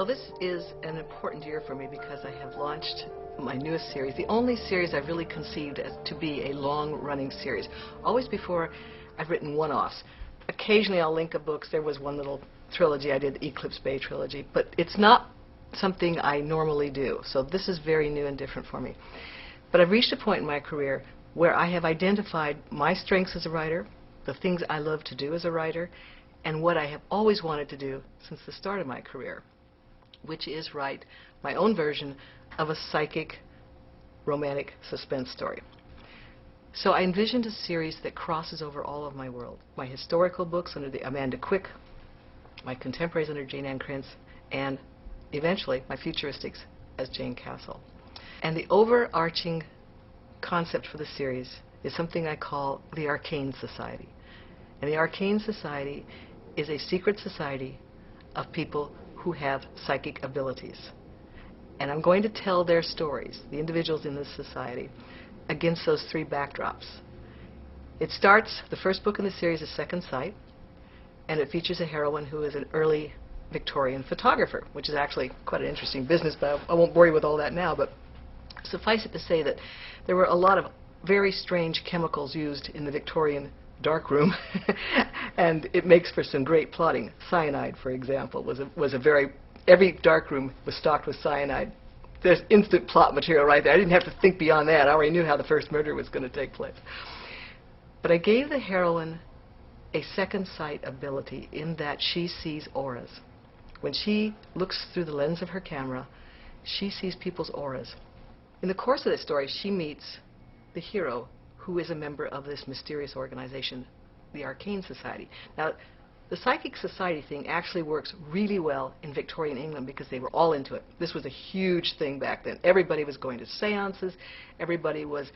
Well, this is an important year for me because I have launched my newest series, the only series I've really conceived as to be a long-running series. Always before, I've written one-offs. Occasionally I'll link a book. There was one little trilogy I did, the Eclipse Bay trilogy, but it's not something I normally do. So this is very new and different for me. But I've reached a point in my career where I have identified my strengths as a writer, the things I love to do as a writer, and what I have always wanted to do since the start of my career, which is write my own version of a psychic romantic suspense story. So I envisioned a series that crosses over all of my world. My historical books under the Amanda Quick, my contemporaries under Jayne Ann Krentz, and eventually my futuristics as Jayne Castle. And the overarching concept for the series is something I call the Arcane Society. And the Arcane Society is a secret society of people who have psychic abilities. And I'm going to tell their stories, the individuals in this society, against those three backdrops. It starts, the first book in the series is Second Sight, and it features a heroine who is an early Victorian photographer, which is actually quite an interesting business, but I won't bore you with all that now. But suffice it to say that there were a lot of very strange chemicals used in the Victorian darkroom, and it makes for some great plotting. Cyanide, for example, was a very, every darkroom was stocked with cyanide. There's instant plot material right there. I didn't have to think beyond that. I already knew how the first murder was going to take place. But I gave the heroine a second sight ability in that she sees auras. When she looks through the lens of her camera, she sees people's auras. In the course of this story, she meets the hero, who is a member of this mysterious organization, the Arcane Society. Now, the Psychic Society thing actually works really well in Victorian England because they were all into it. This was a huge thing back then. Everybody was going to seances, everybody was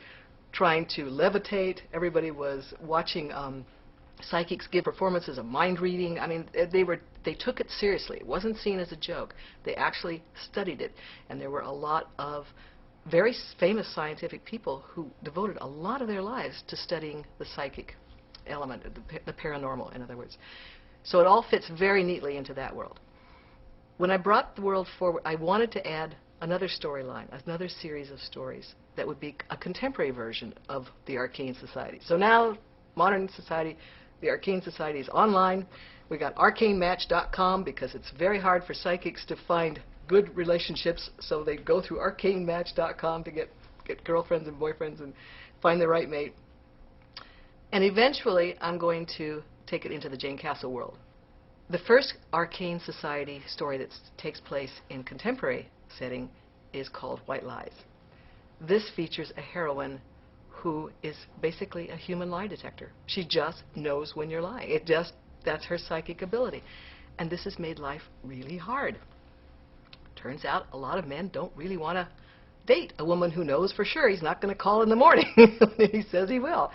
trying to levitate, everybody was watching psychics give performances of mind reading. I mean, they took it seriously. It wasn't seen as a joke. They actually studied it, and there were a lot of very famous scientific people who devoted a lot of their lives to studying the psychic element, the paranormal, in other words. So it all fits very neatly into that world. When I brought the world forward, I wanted to add another storyline, another series of stories that would be a contemporary version of the Arcane Society. So now, modern society, the Arcane Society is online. We got arcanematch.com because it's very hard for psychics to find good relationships, so they go through arcanematch.com to get girlfriends and boyfriends and find the right mate. And eventually, I'm going to take it into the Jayne Castle world. The first Arcane Society story that takes place in contemporary setting is called White Lies. This features a heroine who is basically a human lie detector. She just knows when you're lying. That's her psychic ability. And this has made life really hard. Turns out a lot of men don't really want to date a woman who knows for sure he's not going to call in the morning when he says he will.